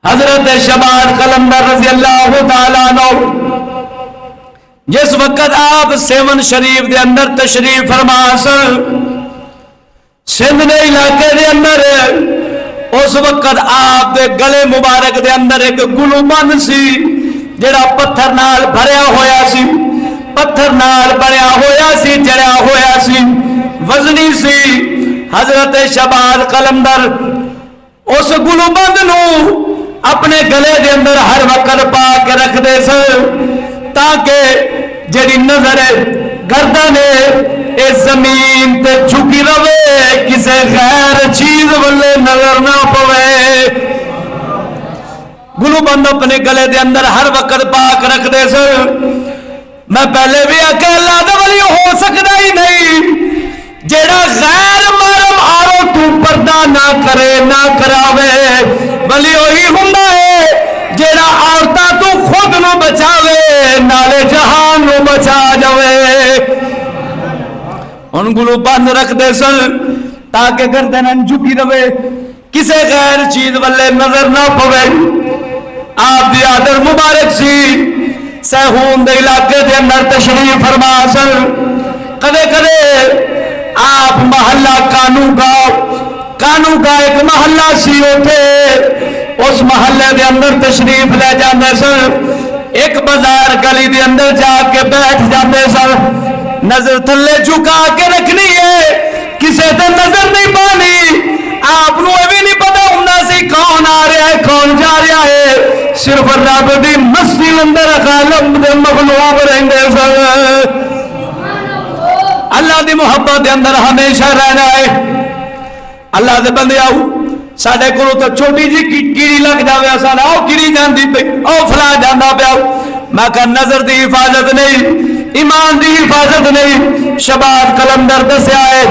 حضرت شباب قلندر رضی اللہ تعالیٰ عنہ جس وقت آپ سیون شریف دے اندر تشریف فرما سن، سندھ دے علاقے دے اندر، اس وقت آپ دے گلے مبارک دے اندر ایک گلو بند سی جڑا پتھر نال بھریا ہویا سی، پتھر نال بنیا ہویا سی، جڑیا ہویا سی، وزنی سی۔ حضرت شباب قلندر اس گلو بند نو اپنے گلے دے اندر ہر وقت پا کے رکھ دے سن تاکہ جڑی نظر گردن اے زمین تے جھکی رہے، کسے غیر چیز والے نظر نہ پوے۔ گلو بند اپنے گلے دے اندر ہر وقت پا کے رکھ دے سن۔ میں پہلے بھی آکے اللہ دا ولی ہو سکتا ہی نہیں جیڑا غیر محرم آرو تو پردہ نہ کرے نہ کراوے، ولی وہی ہوندا ہے جیڑا عورتاں تو خود نو بچاوے نالے جہان نو بچا جاوے۔ ان گلو بند رکھ دے سن تاکہ گردن جھکی رہے، کسے غیر چیز والے نظر نہ پوے۔ آپ دی آدر مبارک سی سہون دے علاقے دے اندر تشریف فرما سن۔ کدے کدے آپ محلہ کانو کا ایک محلہ سی ہوتے، اس محلے دے اندر تشریف لے جاندے سن۔ ایک بازار گلی دے اندر جا کے بیٹھ جاندے سن، نظر تھلے جھکا کے رکھنی ہے، کسے تے نظر نہیں پانی۔ آپ نو بھی نہیں پتا ہوندا سی کون آ رہا ہے کون جا رہا ہے، صرف رب دی مسجد اندر غالب دے مغلوب رہندے سن۔ اللہ دی محبت دے اندر ہمیشہ رہنا ہے۔ اللہ دے بندے آؤ، ساڈے کولوں تو چھوٹی جی کیڑی لگ جاوے اساں آؤ کیڑی جاندی پئی، او فلاں جاندا پیا، میں کہ نظر دی حفاظت نہیں، ایمان دی حفاظت نہیں۔ شباب قلندر دسیا ہے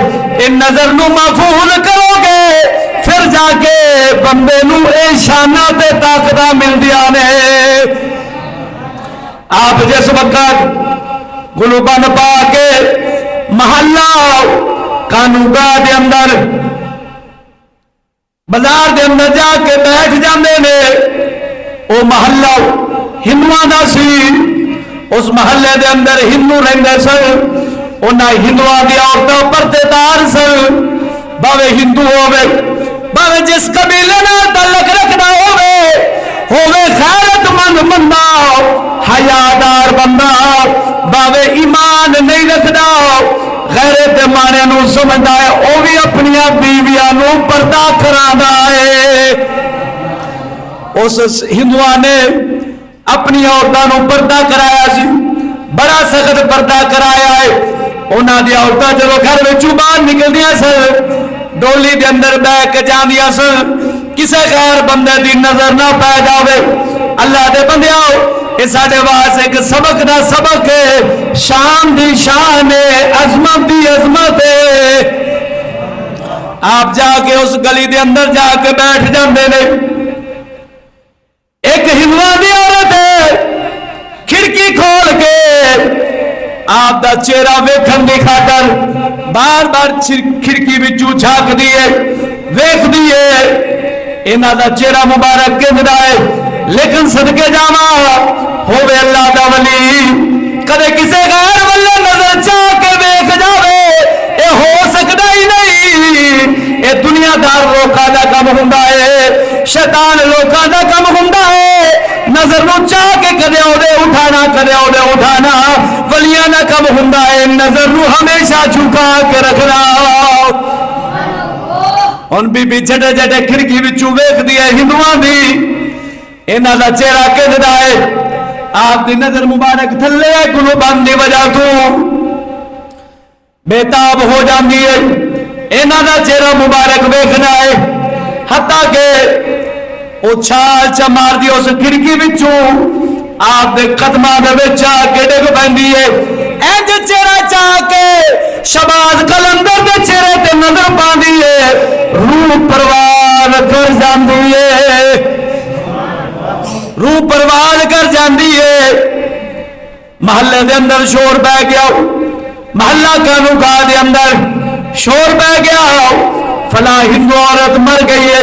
ان نظر نو محفوظ کرو گے پھر جا کے بندے نو اے شانہ تے طاقتاں ملدیاں نے۔ آپ جس وقت گلو بند پا کے محلہ کانوگاہ دے اندر بازار دے اندر جا کے بیٹھ جاندے نے، او محلہ ہندوؤں دا سی، اس محلے دے اندر ہندو رہندے سن، انہاں ہندوؤں دی عورتاں پردے دار سن، باوے ہندو ہووے، باوے جس قبیلے نال تعلق رکھدا ہووے غیرت مند بندہ، حیادار بندہ، باوے ایمان نہیں رکھدا، غیرت مانے نو سمجھدا ہے، او بھی اپنی بیویاں نو پردہ کراندا ہے۔ اس ہندوؤں نے اپنی عورتاں نو پردہ کرایا سی، بڑا سخت پردہ کرایا ہے۔ انہاں دی عورتاں جدوں گھر وچوں باہر نکلدیاں سن، ڈولی دے اندر بیٹھ کے جاندیاں سن، کسے غیر بندے دی نظر نہ پے جاوے۔ اللہ دے بندیاں، یہ ساڈے واسطے ایک سبق دا سبق ہے، شان دی شان ہے، عظمت دی عظمت ہے۔ آپ جا کے اس گلی دے اندر جا کے بیٹھ جاندے نے، ایک ہندوؤں دی عورت ہے، کھڑکی کھول کے آپ دا چہرہ ویکھن دی خاطر بار بار کھڑکی وچوں جھانک دیے، ویکھ دیے انہاں دا چہرہ مبارک کیندا ہے، لیکن صدقے جاواں ہووے اللہ دا ولی کدے کسے غیر والے نظر چاہ کے ویکھ جاوے، اے ہو سکدا ہی نہیں۔ اے دنیا دار لوکاں دا کم ہوندا ہے، شیطان لوکاں دا کم ہوندا ہے، نظر نو چاہ کے کدے اودے اٹھانا کدے اودے اٹھانا، ولیاں دا کم ہوندا ہے نظر نو ہمیشہ جھکا کے رکھنا۔ ہن بی بی جڑے جڑے کھڑکی وچوں ویکھ دی ہے ہندوؤں دی، انہاں دا چہرہ کھددا ہے، آپ دی نظر مبارک تھلے گلو بند دی وجہ تو بےتاب ہو جاندی ہے، انہاں دا چہرہ مبارک ویکھنا ہے، حتیٰ کہ او چھال چا مار دی اس کھڑکی وچوں آپ دے قدماں دے وچ آ کے ڈگ پیندی ہے۔ انج چہرہ چاہ کے شباب قلندر دے چہرے تے نظر پاندی ہے، روح پروان کر جاندی ہے، روح پروان کر جاندی ہے۔ محلے دے اندر شور بہ گیا، محلہ کانوگاہ دے اندر شور بہ گیا، فلاں ہندو عورت مر گئی ہے،